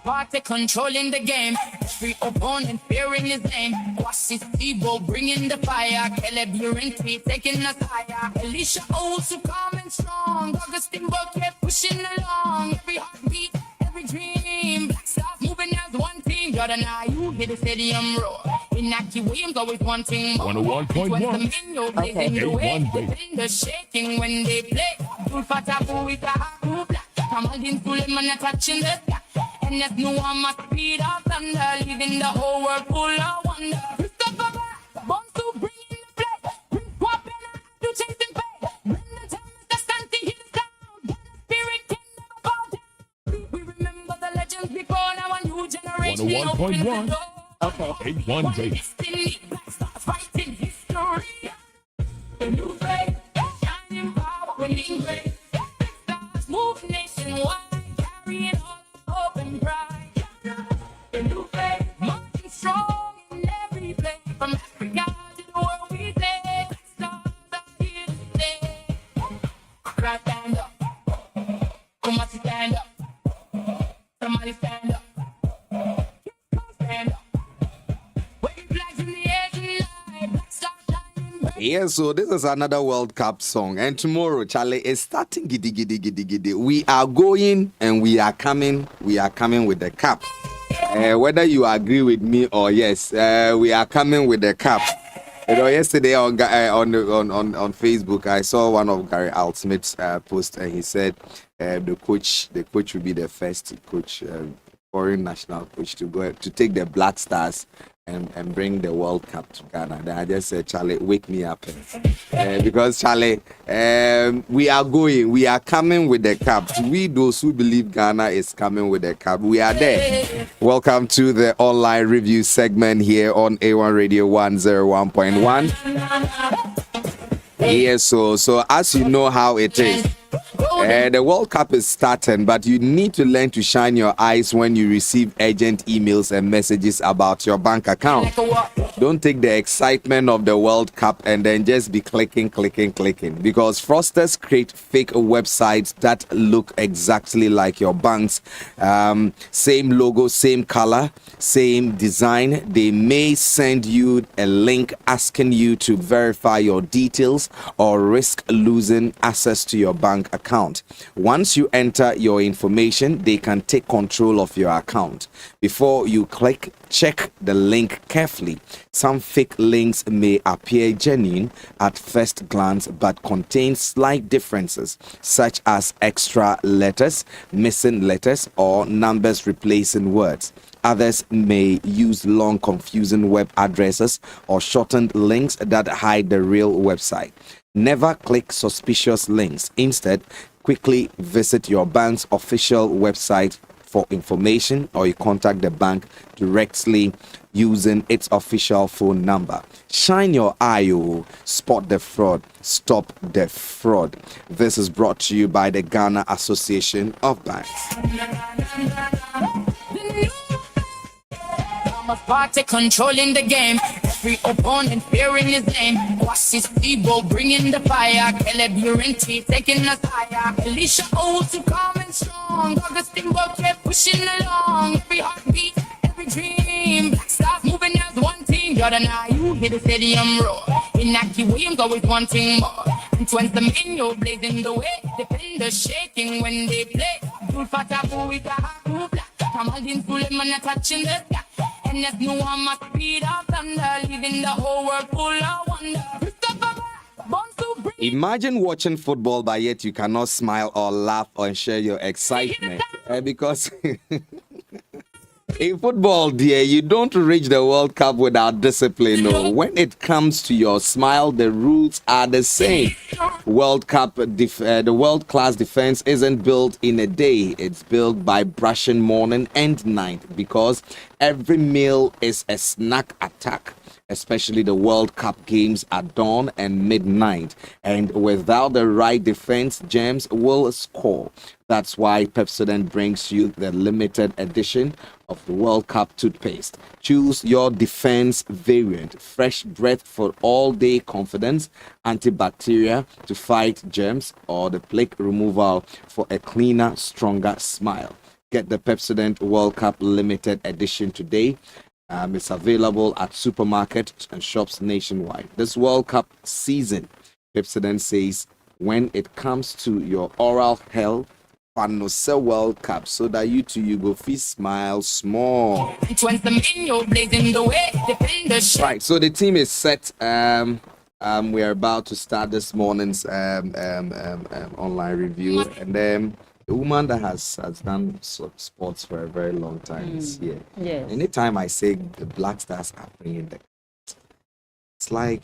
Party controlling the game. Every opponent fearing his name. Quasi Tebow bringing the fire. Caleb Urenti taking us higher. Alicia Owusu calm and strong. Augustine Bucket pushing along. Every heartbeat, every dream. Black Stars moving as one team. Jordan Ayew hit the stadium roar. Inaki Williams always wanting more. 101.1. Blazing the way. 81, baby. Defenders shaking when they play. Abdul Fattah Buwita Haku Black. Kamaldeen Suleiman touching the sky. And there's no one must speed up thunder, leaving the whole world full of wonder. Christopher Black, born to bring in the play. Bring Kwabena to chasing pay. When the time is the stand to hit the sound. Then the spirit can never fall down. We remember the legends before, now a new generation opens the 101.1. door. 81, baby. Destiny, Black Stars fighting history. The new faith, shining power, winning grace. Black Stars move nationwide, carrying all hope and pride. The new faith, marching strong in every place. From Africa to the world we play. Black Stars are here to stay. Accra stand up, Kumasi stand up, somebody stand up, stand up. Wave flags in the air tonight. Black Stars shining bright. Yeah, so this is another World Cup song. And tomorrow, Charlie, is starting giddy, giddy, giddy, giddy. We are going and we are coming. We are coming with the cup. Whether you agree with me or yes, we are coming with the cup. You know, yesterday on Facebook, I saw one of Gary Altsmith's post, and he said the coach will be the first coach, foreign national coach, to go to take the Black Stars and bring the World Cup to Ghana. Then I just said, Charlie, wake me up. Because, Charlie, we are coming with the cup. We, those who believe Ghana is coming with the cup, we are there. Welcome to the online review segment here on A1 Radio 101.1. Yes, so as you know how it is, the World Cup is starting, but you need to learn to shine your eyes when you receive urgent emails and messages about your bank account. Don't take the excitement of the World Cup and then just be clicking, because fraudsters create fake websites that look exactly like your bank's. Same logo, same color, same design. They may send you a link asking you to verify your details or risk losing access to your bank account. Once you enter your information, they can take control of your account. Before you click, check the link carefully. Some fake links may appear genuine at first glance but contain slight differences, such as extra letters, missing letters, or numbers replacing words. Others may use long, confusing web addresses or shortened links that hide the real website. Never click suspicious links. Instead, quickly visit your bank's official website for information, or you contact the bank directly using its official phone number. Shine your eye, spot the fraud, stop the fraud. This is brought to you by the Ghana Association of Banks. Party controlling the game. Every opponent fearing his name. Quasi Tebow bringing the fire. Caleb Urenti taking us higher. Alicia Owusu calm and strong. Augustine Bucket pushing along. Every heartbeat, every dream. Black Stars moving as one team. Jordan Ayew hit the stadium roar. Inaki Williams always wanting more. Antoine Semenyo blazing the way. Defenders shaking when they play. Abdul Fattah Buwita Haku Black. Kamaldeen Suleiman touching the sky. And there's no one must speed up thunder, leaving the whole world full of wonder. Christopher Black, born to bring. Imagine watching football, but yet you cannot smile or laugh or share your excitement. Because in football, dear, you don't reach the World Cup without discipline. No. When it comes to your smile, the rules are the same. The world-class defense isn't built in a day. It's built by brushing morning and night, because every meal is a snack attack. especially the World Cup games at dawn and midnight. And without the right defense, Gems will score. That's why Pepsodent brings you the limited edition of the World Cup toothpaste. Choose your defense variant. Fresh breath for all-day confidence, antibacterial to fight germs, or the plaque removal for a cleaner, stronger smile. Get the Pepsodent World Cup limited edition today. It's available at supermarkets and shops nationwide. This World Cup season, Pepsodent says, when it comes to your oral health, Panosel World Cup, so that you go feel smile small. Right, so the team is set. We are about to start this morning's online review, and then the woman that has done sports for a very long time is here. Yes. Anytime I say the Black Stars are bringing the, it's like.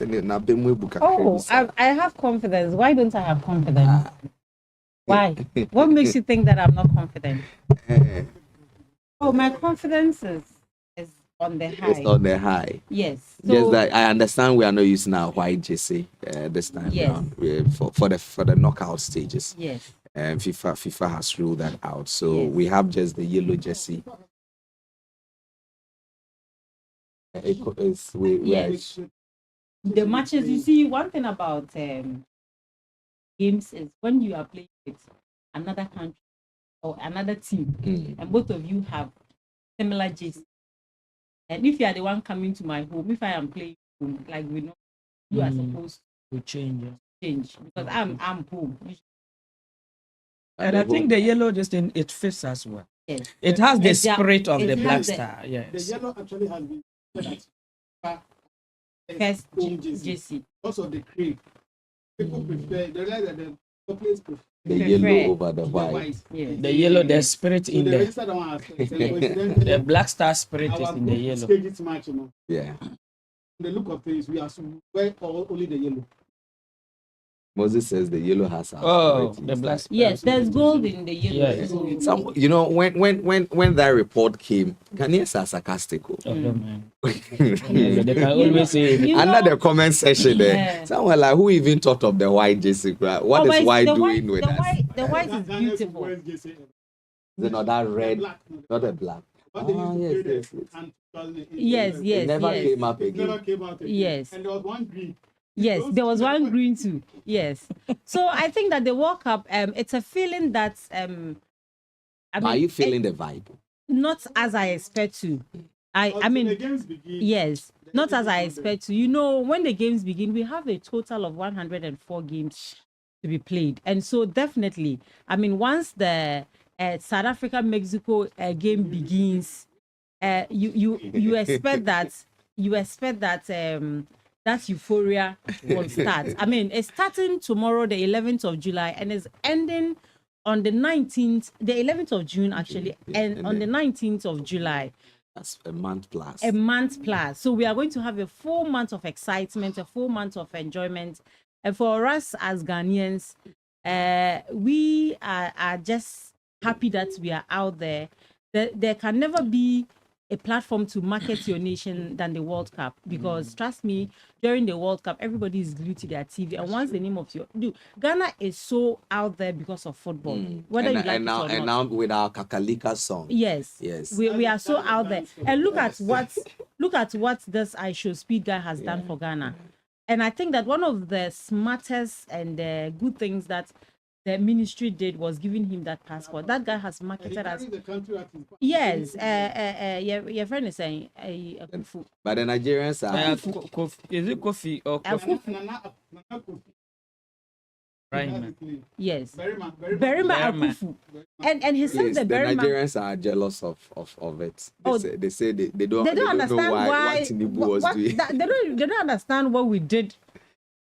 Oh, I have confidence. Why don't I have confidence? Why? What makes you think that I'm not confident? Oh, my confidence is on the high. It's on the high. Yes. Yes, that I understand we are not using our white jersey this time Yes. around for the knockout stages. Yes. And FIFA has ruled that out. So Yes. we have just the yellow jersey. Yes. The matches, you see, one thing about games is when you are playing with another country or another team, and both of you have similar jerseys. And if you are the one coming to my home, if I am playing home, like we know, you are supposed to change. to change because I'm home. And I think the yellow just it fits as well. Yes. It has the It's spirit of it the has Black the- Star. The Yes. yellow actually has been First home jersey. jersey. Also the cream. People prefer, they realize that the players prefer The Prefer yellow over the the white. white. Yes. The yellow, the spirit So in the the registered one has the Black Star spirit is our in the group yellow. stages match, you know. Yeah. The look of things, we are wear only the yellow. Moses says the yellow has our Oh, spirit the inside. Black. Yes, there's gold in the yellow. Yes. So Some, when that report came, Ghanaians are sarcastic. Oh, man. They can always say You know- Under the comment section there, Yeah. someone like, who even thought of the white jersey? What Oh, is but white the doing with the us? the white is Ghana's beautiful. wears jersey, Is it not that red, black, no, not a black? what they Ah, used to yes, play yes, there and 2008, Yes, It yes, never yes. came up It never again. came out again. Yes. And there was one green. Yes, there was one green too. Yes. So I think that the World Cup, it's a feeling that I mean, Are you feeling the vibe? not as I expect to. I Until mean, the games begin. yes, not as I energy is not there. expect to. You know, when the games begin, we have a total of 104 games to be played, and so definitely, I mean, once the South Africa Mexico game begins, you expect that that euphoria will start. I mean, it's starting tomorrow, the 11th of July, and it's ending on the 19th, the 11th of June, actually, Yeah, and on the 19th of July, That's a month plus. a month plus. So we are going to have a full month of excitement, a full month of enjoyment. And for us as Ghanaians, we are just happy that we are out there. There can never be a platform to market your nation than the World Cup, because trust me, during the World Cup, everybody is glued to their TV. And once the name of Ghana is so out there because of football, whether you like it or and not. now with our Kakalika song. Yes. Yes. We are so out there. And look at what this I Show Speed guy has done for Ghana. And I think that one of the smartest and good things that the ministry did was giving him that passport. That guy has And he marketed as carries the country at his back. yes. Your friend is saying Akufu. But the Nigerians are. Is it coffee or coffee? Nana Kofi. Right, That's man. his name. Yes. Berima. Berima Berima. Akufu. And he said Yes, the the Berima. Nigerians are jealous of it. Oh, They say they don't They don't know understand why why Tinubu was doing. they don't understand what we did.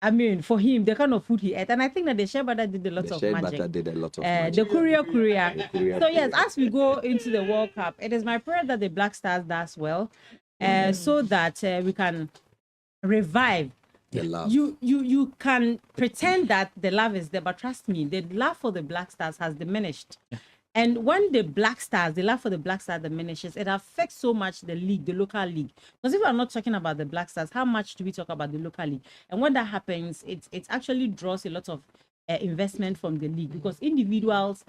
I mean, for him, the kind of food he ate, and I think that the Shea Butter did a lot The of Shea magic. Butter did a lot of The magic. courier. Courier. So yes, as we go into the World Cup, it is my prayer that the Black Stars does well, so that we can revive. The love. You can pretend that the love is there, but trust me, the love for the Black Stars has diminished. And when the Black Stars, the love for the Black Stars diminishes, it affects so much the league, the local league. Because if we are not talking about the Black Stars, how much do we talk about the local league? And when that happens, it actually draws a lot of investment from the league, because individuals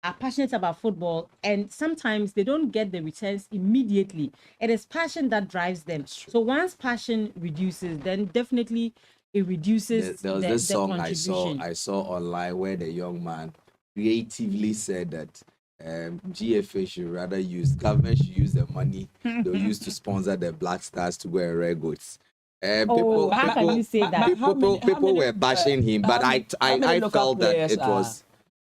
are passionate about football and sometimes they don't get the returns immediately. It is passion that drives them. So once passion reduces, then definitely it reduces There was the this song contribution. I saw online where the young man creatively said that GFA should rather government should use the money they'll use to sponsor the Black Stars to go and wear goods. How can you say that? People were bashing him, but I felt that it was.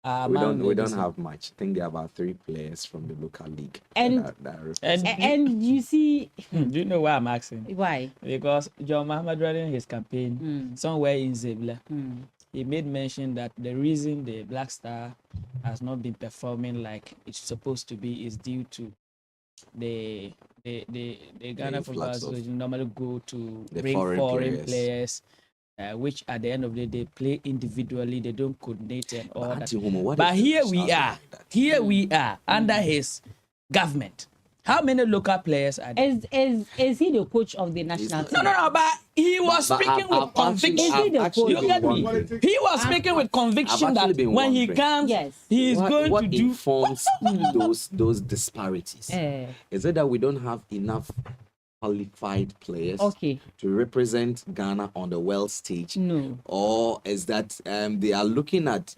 We don't have much. I think there are about 3 players from the local league. And and you see, Do you know why I'm asking? why? Because John Mahama during his campaign, somewhere in Zebla, he made mention that the reason the Black Star has not been performing like it's supposed to be is due to the Ghana Football influx of Association normally go to the bring foreign foreign players. players, which at the end of the day they play individually, they don't coordinate and all that. Auntie Homo, what But if here it's we something are, like that? here we are under his government. How many local players are there? Is he the coach of the national team? No, but he was But speaking I've with conviction. Is he the actually coach? You get been me? wondering. He was speaking with conviction I've that actually been when he wondering. comes, Yes. he is going What to do. informs those disparities? Is it that we don't have enough qualified players Okay. to represent Ghana on the world stage? No. Or is that they are looking at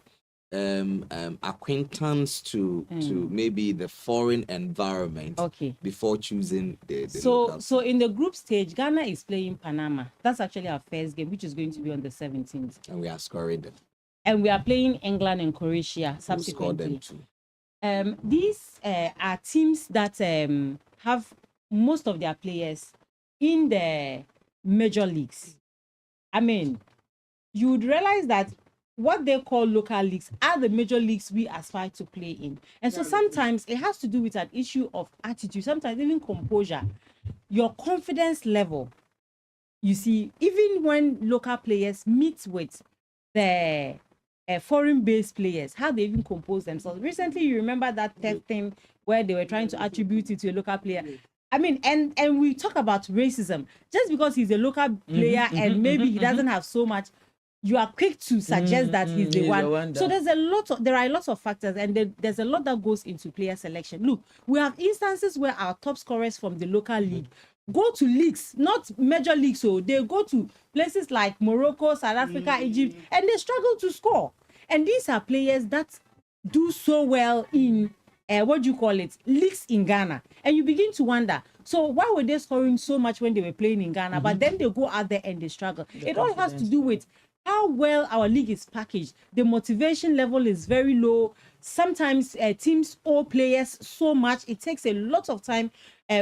acquaintance to maybe the foreign environment Okay. before choosing the So local? in the group stage, Ghana is playing Panama. That's actually our first game, which is going to be on the 17th. And we are scoring them. And we are playing England and Croatia Who scored them subsequently. too? These are teams that have most of their players in the major leagues. I mean, you would realize that what they call local leagues are the major leagues we aspire to play in. And so sometimes it has to do with an issue of attitude, sometimes even composure, your confidence level. You see, even when local players meet with the foreign-based players, how they even compose themselves. Recently, you remember that theft thing where they were trying to attribute it to a local player. I mean, and we talk about racism. Just because he's a local player and maybe he doesn't have so much, you are quick to suggest that he's the one. So there are a lot of factors, and there's a lot that goes into player selection. Look, we have instances where our top scorers from the local league go to leagues, not major leagues. So they go to places like Morocco, South Africa, Egypt, and they struggle to score. And these are players that do so well in leagues in Ghana. And you begin to wonder, so why were they scoring so much when they were playing in Ghana, but then they go out there and they struggle? It all has to do with how well our league is packaged. The motivation level is very low. Sometimes teams owe players so much. It takes a lot of time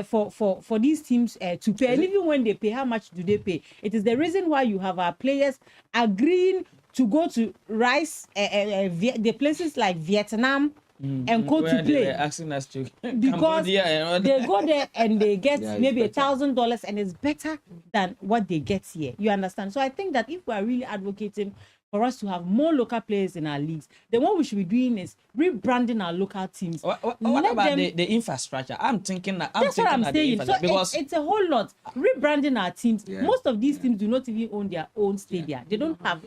for these teams to pay. And even when they pay, how much do they pay? It is the reason why you have our players agreeing to go to the places like Vietnam and go Where to they play. were asking us to Because Cambodia and all they that. go there and they get Yeah, it's maybe better. $1,000, and it's better than what they get here. You understand? So I think that if we are really advocating for us to have more local players in our leagues, then what we should be doing is rebranding our local teams. What Let about them- the infrastructure? I'm thinking that That's what I'm at the saying. So infrastructure, because it's a whole lot. Rebranding our teams. Yeah. Most of these teams do not even own their own stadia. They don't have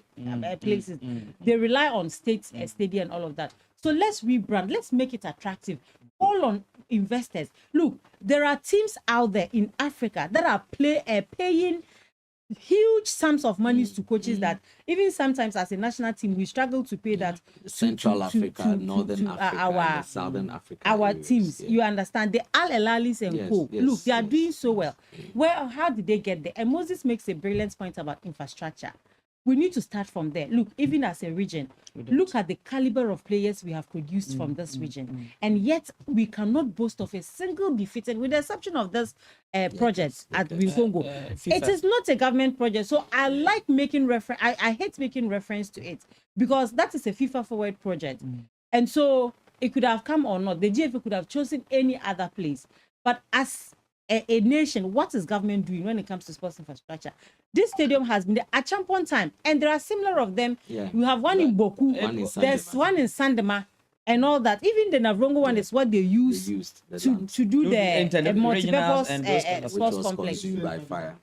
places. They rely on state stadia and all of that. So let's rebrand. Let's make it attractive. Call on investors. Look, there are teams out there in Africa that are paying huge sums of money to coaches that even sometimes as a national team we struggle to pay that Central to- Africa, to- Northern to, Africa, our and the Southern Africa. our areas, teams. yeah. You understand? The Al Elalis and Yes, co. yes, Look, they are yes. doing so well. Well, how did they get there? And Moses makes a brilliant point about infrastructure. We need to start from there. Look, even as a region, look at the caliber of players we have produced from this region. And yet we cannot boast of a single defeated, with the exception of this project at Winkongo. FIFA. It is not a government project. So I like making reference. I hate making reference to it because that is a FIFA forward project. And so it could have come or not. The GFA could have chosen any other place. But as a nation, what is government doing when it comes to sports infrastructure? This stadium has been there at some point in time, and there are similar of them. Yeah. We have one in Boku. One in There's Sandema. one in Sandema. and all that. Even the Navrongo one is what they use used the to land, do Do the internet regionals and those kind multi-purpose of which sports was complex. consumed by fire.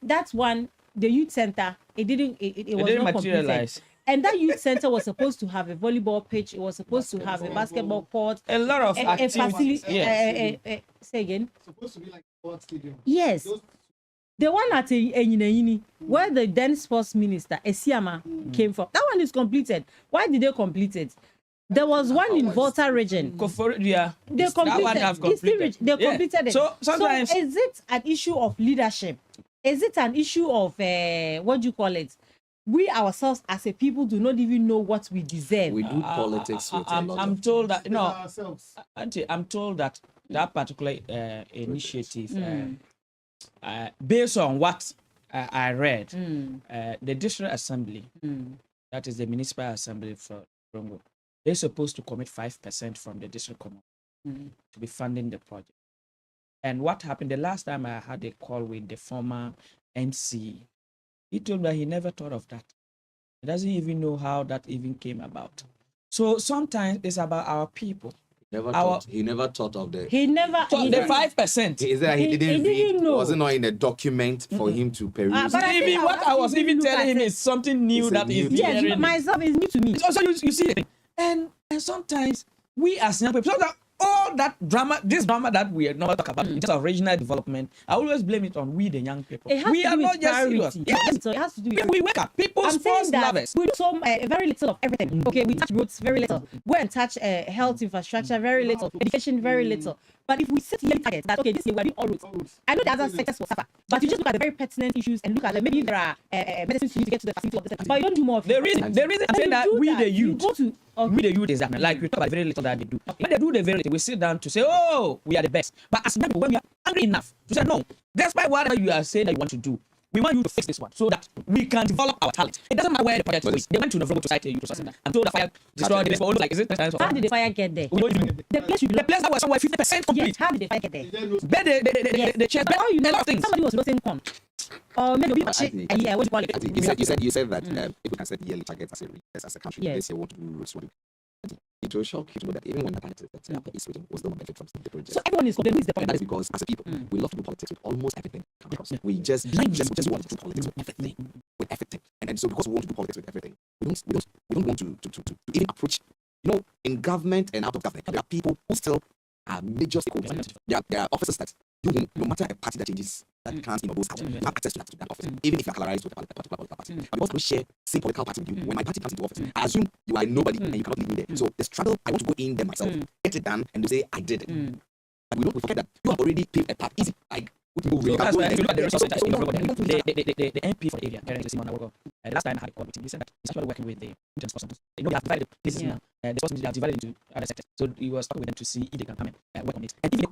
That one, the youth center, it was didn't not completed. materialize. And that youth center was supposed to have a volleyball pitch. It was supposed to have a basketball court. A lot of A activities. facility. Yes. Say again. Supposed to be like sports stadium. Yes. Those- The one at Enyinayini, where the then sports minister, Esiama, came from. That one is completed. Why did they complete it? There was one in Volta region. Yeah. They That one completed. have It's completed. still rich. They Yeah. completed it. So sometimes is it an issue of leadership? Is it an issue of what do you call it? We ourselves as a people do not even know what we deserve. We do politics with a lot I'm of told that no, ourselves. Auntie, I'm told that that particular initiative, based on what I read, the district assembly, that is the municipal assembly for Rongo, they're supposed to commit 5% from the district common to be funding the project. And what happened the last time I had a call with the former MC, he told me that he never thought of that. He doesn't even know how that even came about. So sometimes it's about our people. He never thought of the. He never. So he the never- 5%. Is that he He didn't didn't read? know. Was it not in a document for him to peruse? but I think Even I what have I to was even even look telling at him it. is something new It's a that new is thing. Yes, hearing. myself is new to me. So you see it. And sometimes we as young people, so that all that drama, this drama that we are not talk about in terms of regional development, I always blame it on we the young people. It has We to are do not with just serious. priority. Yes. So it has to do with. We wake up. People I'm saying sports that lovers. we do so very little of everything. Okay, we touch roads very little. Go and touch health infrastructure very little. Education very little. But if we set yearly targets that okay, this year we're doing all roads. I know the other sectors will suffer, but you just look at the very pertinent issues and look at maybe there are medicines you need to get to the facility of the sector, but you don't do more of it. The reason I'm saying you that do we that, the you youth, go to we the youth is that like we talk about very little that they do. When they do the very little, we sit down to say, oh, we are the best. But as young people, when we are angry enough to say no, despite whatever you are saying that you want to do, we want you to fix this one so that we can develop our talent. It doesn't matter where the project is. They went to Navrongo to site a youth center and told the fire destroyed the place. Like, is it how did the fire get there? We don't even know. The place should be The place that was somewhere 50% complete. yes. How did the fire get there? But the chairs, But all you a know, lot of things. somebody was roasting corn, or maybe we what you call it? You said that people can set yearly targets as a country. Yes. This year want to do roads. It will shock you to know that even when the target is written, was still not benefit from the project. So everyone is complaining. Who is the And that is problem? because as a people, we love to do politics with almost everything. We just want to do politics with everything. And so because we want to do politics with everything, we don't want to even approach. You know, in government and out of government, there are people who still are major stakeholders. There are officers that no matter a party that changes, that can't goes out, you have access to that office, even if you're colorized with a particular political party. But because we share same political party with you, when my party comes into office, I assume you are nobody and you cannot lead me there. So the struggle, I want to go in there myself, get it done, and to say I did it. And we forget that you have already paved a path easy. Like That's why if you look at the resource centers in the MP for the area, currently Simon Awogo, the last time I had a call with him, he said that he's actually working with the Indian sports centers. They have divided places now. The sports centers have divided into other sectors. So he was talking with them to see if they can come and work on it. And even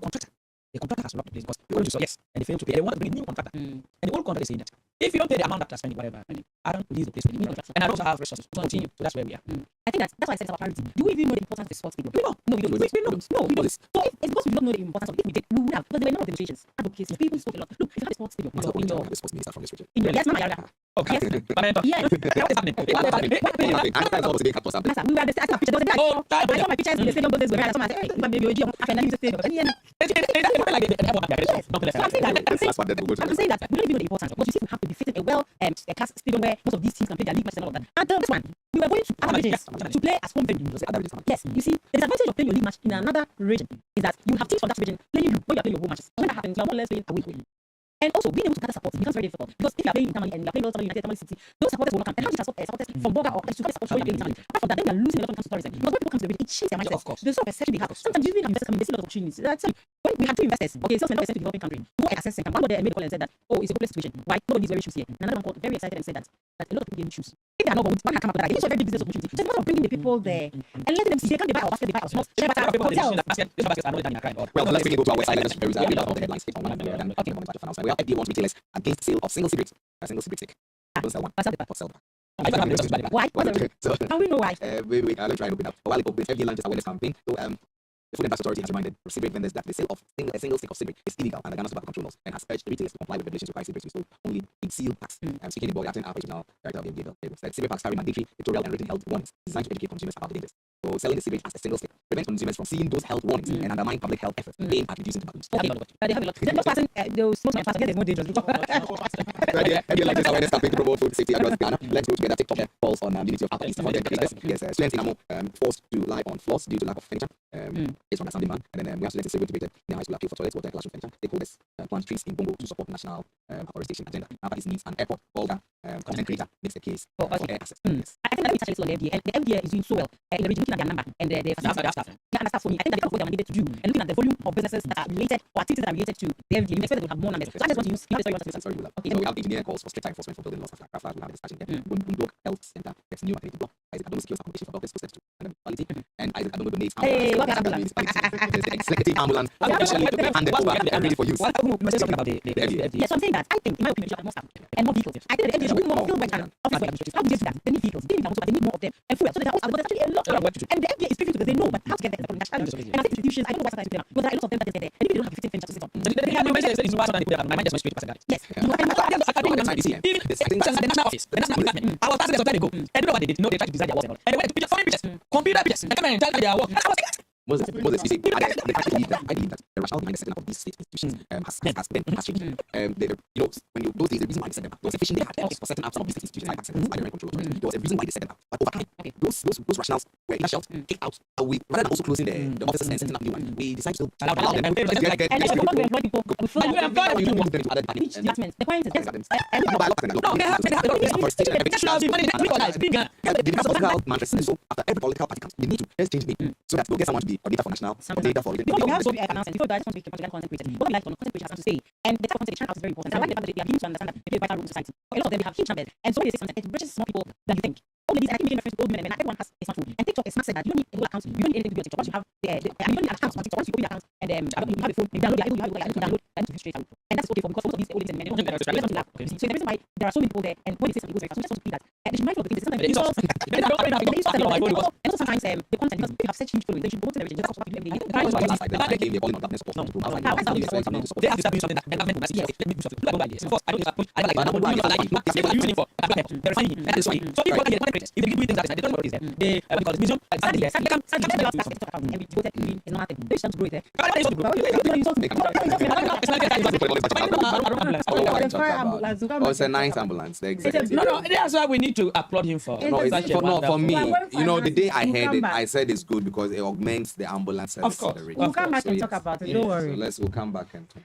the contractor has locked the place because they want to say yes, and they fail to pay. They want to bring a new contractor. And the old contractor is saying that if you don't pay the amount after spending whatever, I don't release the place with the new contractor. And I also have resources to continue. So that's where we are. I think that's why I said it's our priority. Do we even know the importance of the sports stadium? We don't. No, we don't. We don't. No, we don't. Because- So if it's because we don't know the importance of it, if we did, we would have. Because there were no demonstrations, advocacy, people spoke a lot. Look, if you have a sports stadium Myself, in we your, have the sports minister from this region. in your, yes, Mama Yara. Okay. Yes. Yes. What is happening? What is happening? Master, we were at the I saw pictures. There was a day Oh, I saw my pictures in the stadium those days where I saw my hey, but maybe you after the stadium. And then so I'm saying that we don't even know the importance. But you see, we have to be fitting a class stadium where most of these teams can play their league matches and all that. And this one, we were going to other regions to play as home venue. Yes, you see, the disadvantage of playing your league match in another region is that you have teams from that region playing you when you are playing your home matches. When that happens, you are more or less playing away. And also, being able to gather support becomes very difficult because if you are playing in Tamale and you are playing Tamale United, Tamale City, those supporters will not come. And how do you transport supporters from Boga or to get support showing in Tamale? Apart from that, then we are losing a lot when it comes to tourism. Because when people come to the region, it shapes their mindset. Of course. The sort of perception they have. Sometimes even investors come in, they see a lot of opportunities. That's when we had two investors. Okay, salesmen always sent to developing country. Who are assessing. One got there and made a call and said that, oh, it's a hopeless situation. Why? Nobody's wearing shoes here. And another one called very excited and said that a lot of people didn't choose. If they are not, one can come up with that. It's a very big business opportunity. So it's about bringing the people there and letting them see they can buy our basket, they buy our small share butter, hotels. Well, let's quickly go to our website. Let's peruse all the headlines. We have FDA wants retailers against sale of single cigarettes. A single cigarette stick. Don't sell one. Or sell one. Why? So, And we know why. wait, let me try and open up. A while ago, the FDA launched awareness campaign. So, the Food and Drug Authority has reminded cigarette vendors that the sale of a single stick of cigarette is illegal under Ghana's tobacco control laws and has urged the retailers to comply with regulations requiring cigarettes to be sold only in sealed packs. Speaking in Boga, acting regional director of the said cigarette packs carry mandatory editorial and written health warnings designed to educate consumers about the dangers. for selling the cigarette as a single step prevents consumers from seeing those health warnings and undermine public health efforts aimed at reducing tobacco use. They have a lot. Then most person, those smoke fast, there's more dangerous. Idea like this awareness campaign to promote food safety across Ghana. Let's go together. TikTok calls on unity of alcohol content creators. Yes, students in Amo forced to lie on floors due to lack of furniture. It's from a Sunday man. And then we have students in civil debated in high school appeal for toilets, water, and classroom furniture. Stakeholders plant trees in Bongo to support national afforestation agenda. Now parties needs an airport. Volga content creator makes the case for air access. Yes. I think that we touched on the FDA, and the FDA is doing so well in the region, looking at their number and their staff. Yeah, and staff for me. I think that because of what they are mandated to do, and looking at the volume of businesses that are related or activities that are related to the FDA, we expect that we'll have more numbers. So I just want to use. Sorry, okay, so we have engineering calls for stricter enforcement for building laws of Craft. We have a discussion here. Block Health Center gets new maternity block. Isaac Adomo secures accommodation for doctors posted to quality, and Isaac Adomo donates ambulance. The executive ambulance officially handed over and ready for use. Say something about the FDA. Yes, so I'm saying that I think, in my opinion, we should have more staff and more vehicles. I think that the FDA should do more field work and office work. How do they do that? They need vehicles. They need also, but they need more of them and fuel. So there's actually a lot of work to do. And the FDA is speaking to this. They know, but how to get there is the national issue. And I think institutions, I don't know why sometimes we them, but there are a lot of them that are there. And if they don't have 15 furniture to sit on. So they have no message. It's why sometimes they put my mind just straight to Yes. Even the national office, the national department, I was passing there some time ago. And you know what they did? No, they tried to design their walls and all. And they went to pictures, foreign pictures, computer pictures. They come and tell their work. And I was like, Moses, you see, I believe that the rationale behind the setting up of these state institutions has changed. You know, when you those days, the reason why they set them up, there was a vision they had for setting up some of these institutions like access, by the control authority. There was a reason why they set them up, but over time, those rationales were either shelved, kicked out, we rather than also closing the offices and setting up new ones, we decided to allow them. And we employ people. We feel like we employ each department. The point is, after every political party comes, they need to just change it so that we'll get someone to be coordinator for national, coordinator for we have so many announcements. Before that, I just want to make the content creators. What we like on content creators has to say, and the type of content they try out is very important. I like the fact that they are beginning to understand that they play a vital role in society. For a lot of them, they have huge numbers, and so when they say something, it reaches more people than you think. Old ladies, and I keep making reference to old men and men. Everyone has a smartphone, and TikTok is smart said that you don't need a whole account, you don't need anything to do on TikTok. Once you have you don't need an account on TikTok. Once you open your account and you have a phone, you download the you download and to straight out. And that's okay for because most of these old ladies and men they don't want to laugh. So the reason why there are so many people there, and when they say something, it goes very fast. So just want to see that. And they should be mindful of the things. Sometimes and also sometimes the content because they have such huge following, they should go to the region just talk to people every day. They have to start doing something that the government will see. Let me do something. Look at ideas. Of course, I don't approach. I like it. Using it for they're funny. That is why. So people here, if they keep doing things like this, they don't know what it is there. They because the museum is there. They come and we devoted in normal thing. They should grow it there. Oh, it's a nice ambulance. The executive. No, that's why we need to applaud him for. For me, you know, the day I heard it, I said it's good because it augments the ambulance service. Of course. We'll come back and talk about it. Don't worry. So we'll come back and talk.